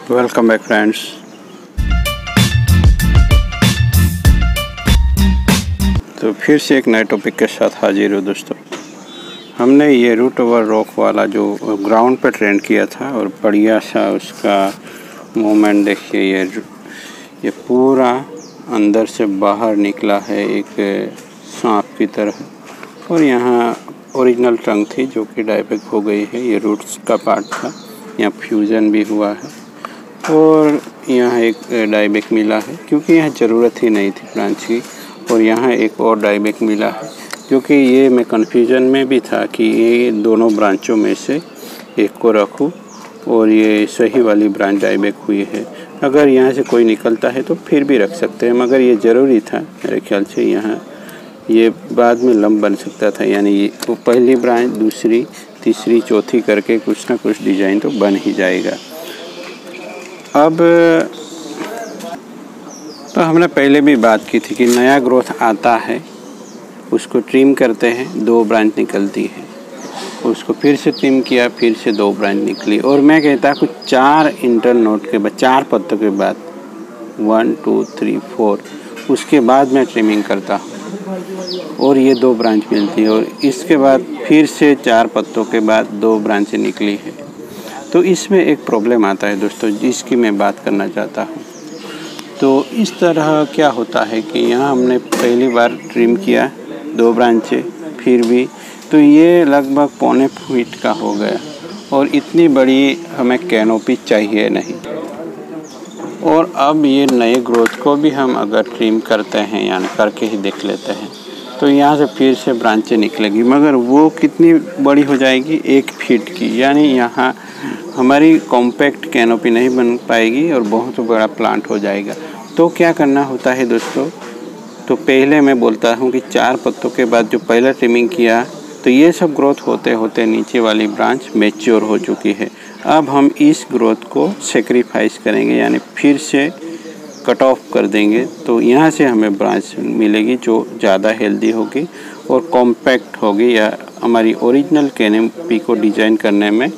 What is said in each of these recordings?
Welcome back friends. तो फिर से एक नए टॉपिक के साथ हाजिर हो दोस्तों। हमने ये रूट ओवर रॉक वाला जो ग्राउंड पर ट्रेंड किया था और बढ़िया सा उसका मूवमेंट देखिए। ये पूरा अंदर से बाहर निकला है एक सांप की तरह और यहाँ ओरिजिनल ट्रंक थी जो कि डाइबैक हो गई है। ये रूट्स का पार्ट था, यहाँ फ्यूज़न भी हुआ है और यहाँ एक डाइबैक मिला है क्योंकि यहाँ ज़रूरत ही नहीं थी ब्रांच की। और यहाँ एक और डाइबैक मिला है क्योंकि ये मैं कन्फ्यूज़न में भी था कि ये दोनों ब्रांचों में से एक को रखूँ और ये सही वाली ब्रांच डाइबैक हुई है। अगर यहाँ से कोई निकलता है तो फिर भी रख सकते हैं, मगर ये ज़रूरी था मेरे ख्याल से। यहाँ ये बाद में लंब बन सकता था, यानी ये तो पहली ब्रांच दूसरी तीसरी चौथी करके कुछ ना कुछ डिज़ाइन तो बन ही जाएगा। अब तो हमने पहले भी बात की थी कि नया ग्रोथ आता है उसको ट्रिम करते हैं, 2 ब्रांच निकलती है, उसको फिर से ट्रिम किया, फिर से 2 ब्रांच निकली। और मैं कहता कुछ 4 इंटर नोट के बाद 4 पत्तों के बाद 1 2 3 4 उसके बाद मैं ट्रिमिंग करता हूँ और ये 2 ब्रांच मिलती है। और इसके बाद फिर से 4 पत्तों के बाद 2 ब्रांचें निकली है। तो इसमें एक प्रॉब्लम आता है दोस्तों जिसकी मैं बात करना चाहता हूँ। तो इस तरह क्या होता है कि यहाँ हमने पहली बार ट्रिम किया 2 ब्रांचें, फिर भी तो ये लगभग पौने फीट का हो गया और इतनी बड़ी हमें कैनोपी चाहिए नहीं। और अब ये नए ग्रोथ को भी हम अगर ट्रिम करते हैं यानी करके ही देख लेते हैं तो यहाँ से फिर से ब्रांचें निकलेगी, मगर वो कितनी बड़ी हो जाएगी 1 फीट की, यानी यहाँ हमारी कॉम्पैक्ट कैनोपी नहीं बन पाएगी और बहुत बड़ा प्लांट हो जाएगा। तो क्या करना होता है दोस्तों, तो पहले मैं बोलता हूँ कि 4 पत्तों के बाद जो पहला ट्रिमिंग किया तो ये सब ग्रोथ होते होते नीचे वाली ब्रांच मैच्योर हो चुकी है। अब हम इस ग्रोथ को सेक्रीफाइस करेंगे यानी फिर से कट ऑफ कर देंगे, तो यहाँ से हमें ब्रांच मिलेगी जो ज़्यादा हेल्दी होगी और कॉम्पैक्ट होगी या हमारी ओरिजिनल कैनोपी को डिज़ाइन करने में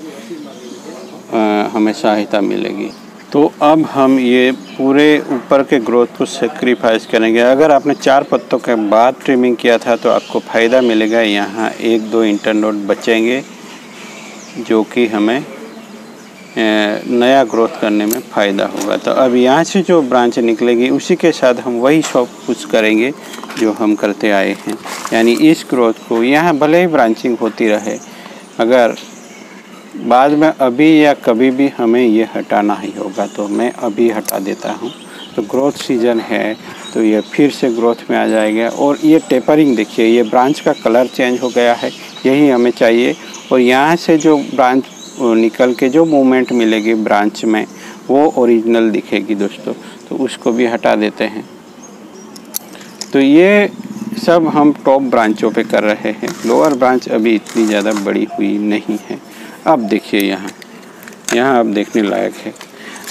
हमें सहायता मिलेगी। तो अब हम ये पूरे ऊपर के ग्रोथ को सेक्रीफाइस करेंगे। अगर आपने 4 पत्तों के बाद ट्रिमिंग किया था तो आपको फ़ायदा मिलेगा, यहाँ 1-2 इंटरनोड बचेंगे जो कि हमें नया ग्रोथ करने में फ़ायदा होगा। तो अब यहाँ से जो ब्रांच निकलेगी उसी के साथ हम वही सब कुछ करेंगे जो हम करते आए हैं, यानी इस ग्रोथ को यहाँ भले ही ब्रांचिंग होती रहे, अगर बाद में अभी या कभी भी हमें ये हटाना ही होगा तो मैं अभी हटा देता हूँ। तो ग्रोथ सीजन है तो ये फिर से ग्रोथ में आ जाएगा। और ये टेपरिंग देखिए, ये ब्रांच का कलर चेंज हो गया है, यही हमें चाहिए। और यहाँ से जो ब्रांच निकल के जो मूवमेंट मिलेगी ब्रांच में वो ओरिजिनल दिखेगी दोस्तों, तो उसको भी हटा देते हैं। तो ये सब हम टॉप ब्रांचों पे कर रहे हैं, लोअर ब्रांच अभी इतनी ज़्यादा बड़ी हुई नहीं है। अब देखिए यहाँ अब देखने लायक है।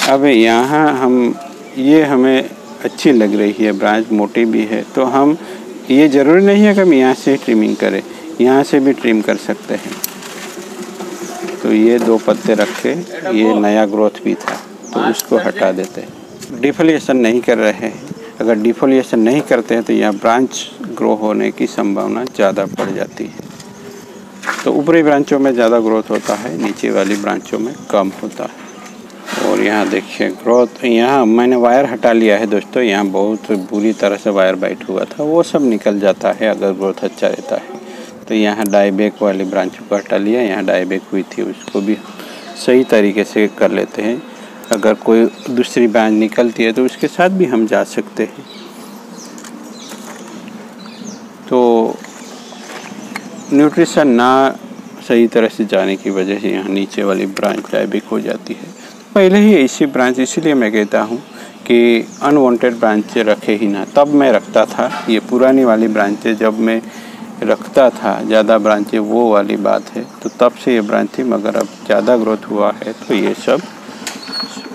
अब यहाँ हम ये हमें अच्छी लग रही है, ब्रांच मोटी भी है, तो हम ये ज़रूरी नहीं है कि हम यहाँ से ट्रिमिंग करें, यहाँ से भी ट्रिम कर सकते हैं। तो ये 2 पत्ते रखे, ये नया ग्रोथ भी था तो उसको हटा देते हैं। डिफोलिएशन नहीं कर रहे हैं, अगर डिफोलिएशन नहीं करते हैं तो यहाँ ब्रांच ग्रो होने की संभावना ज़्यादा बढ़ जाती है। तो ऊपरी ब्रांचों में ज़्यादा ग्रोथ होता है, नीचे वाली ब्रांचों में कम होता है। और यहाँ देखिए ग्रोथ, यहाँ मैंने वायर हटा लिया है दोस्तों, यहाँ बहुत बुरी तरह से वायर बाइट हुआ था, वो सब निकल जाता है अगर ग्रोथ अच्छा रहता है। तो यहाँ डाइबैक वाली ब्रांचों को हटा लिया, यहाँ डाइबैक हुई थी उसको भी सही तरीके से कर लेते हैं। अगर कोई दूसरी ब्रांच निकलती है तो उसके साथ भी हम जा सकते हैं। तो न्यूट्रिशन ना सही तरह से जाने की वजह से यहाँ नीचे वाली ब्रांच डाइबैक हो जाती है। पहले ही ऐसी ब्रांच, इसीलिए मैं कहता हूँ कि अनवांटेड ब्रांचें रखे ही ना। तब मैं रखता था ये पुरानी वाली ब्रांचें, जब मैं रखता था ज़्यादा ब्रांचें, वो वाली बात है। तो तब से ये ब्रांच थी, मगर अब ज़्यादा ग्रोथ हुआ है तो ये सब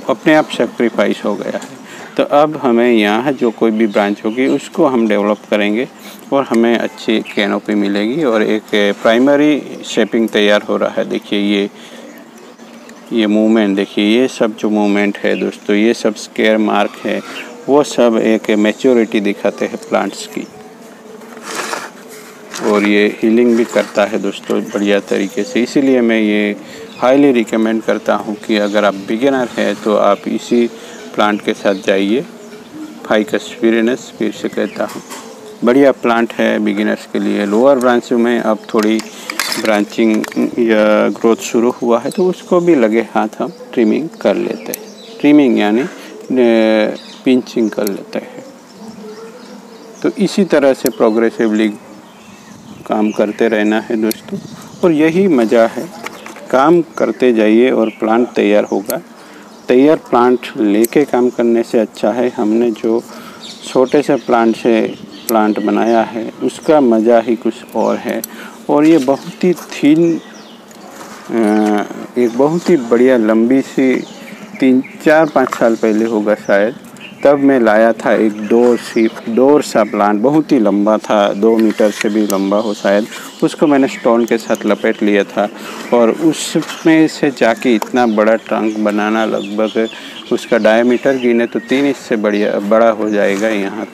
अपने आप सेक्रीफाइस हो गया है। तो अब हमें यहाँ जो कोई भी ब्रांच होगी उसको हम डेवलप करेंगे और हमें अच्छी कैनोपी मिलेगी और एक प्राइमरी शेपिंग तैयार हो रहा है। देखिए ये ये मूवमेंट देखिए, ये सब जो मूवमेंट है दोस्तों, ये सब स्केयर मार्क है, वो सब एक मैच्योरिटी दिखाते हैं प्लांट्स की। और ये हीलिंग भी करता है दोस्तों बढ़िया तरीके से। इसीलिए मैं ये हाईली रिकमेंड करता हूँ कि अगर आप बिगिनर हैं तो आप इसी प्लांट के साथ जाइए। फाइकस विरेनस फिर से कहता हूँ, बढ़िया प्लांट है बिगिनर्स के लिए। लोअर ब्रांच में अब थोड़ी ब्रांचिंग या ग्रोथ शुरू हुआ है तो उसको भी लगे हाथ हम ट्रिमिंग कर लेते हैं। ट्रिमिंग यानी पिंचिंग कर लेते हैं। तो इसी तरह से प्रोग्रेसिवली काम करते रहना है दोस्तों, और यही मज़ा है। काम करते जाइए और प्लांट तैयार होगा। तैयार प्लांट लेके काम करने से अच्छा है हमने जो छोटे से प्लांट से प्लांट बनाया है उसका मज़ा ही कुछ और है। और ये बहुत ही थिन, एक बहुत ही बढ़िया लंबी सी 3-4-5 साल पहले होगा शायद, तब मैं लाया था एक डोर सा प्लांट, बहुत ही लंबा था, 2 मीटर से भी लंबा हो शायद। उसको मैंने स्टोन के साथ लपेट लिया था और उसमें से जाके इतना बड़ा ट्रंक बनाना, लगभग उसका डायमीटर गिने तो 3 इंच से बड़ा हो जाएगा यहाँ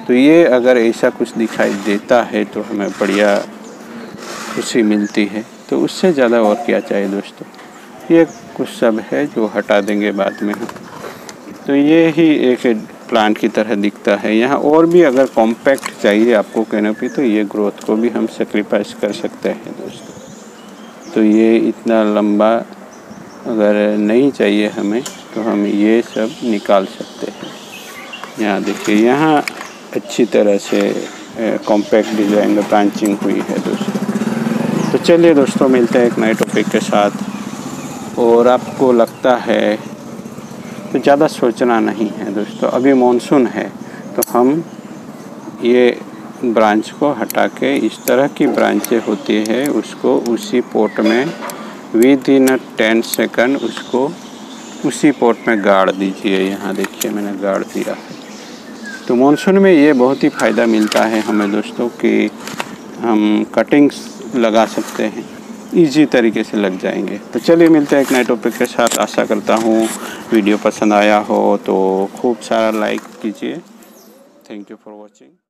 तो ये अगर ऐसा कुछ दिखाई देता है तो हमें बढ़िया खुशी मिलती है। तो उससे ज़्यादा और क्या चाहिए दोस्तों। ये कुछ सब है जो हटा देंगे बाद में हम। तो ये ही एक प्लांट की तरह दिखता है। यहाँ और भी अगर कॉम्पैक्ट चाहिए आपको कैनोपी तो ये ग्रोथ को भी हम सेक्रीफाइस कर सकते हैं दोस्तों। तो ये इतना लंबा अगर नहीं चाहिए हमें तो हम ये सब निकाल सकते हैं। यहाँ देखिए, यहाँ अच्छी तरह से कॉम्पैक्ट डिज़ाइन में ब्रांचिंग हुई है दोस्तों। तो चलिए दोस्तों, मिलते हैं एक नए टॉपिक के साथ। और आपको लगता है तो ज़्यादा सोचना नहीं है दोस्तों। अभी मॉनसून है तो हम ये ब्रांच को हटा के, इस तरह की ब्रांचें होती है उसको उसी पॉट में विदिन 10 सेकंड उसको उसी पॉट में गाड़ दीजिए। यहाँ देखिए मैंने गाड़ दिया है। तो मॉनसून में ये बहुत ही फ़ायदा मिलता है हमें दोस्तों कि हम कटिंग्स लगा सकते हैं, इजी तरीके से लग जाएंगे। तो चलिए मिलते हैं एक नए टॉपिक के साथ। आशा करता हूँ वीडियो पसंद आया हो तो खूब सारा लाइक कीजिए। Thank you for watching.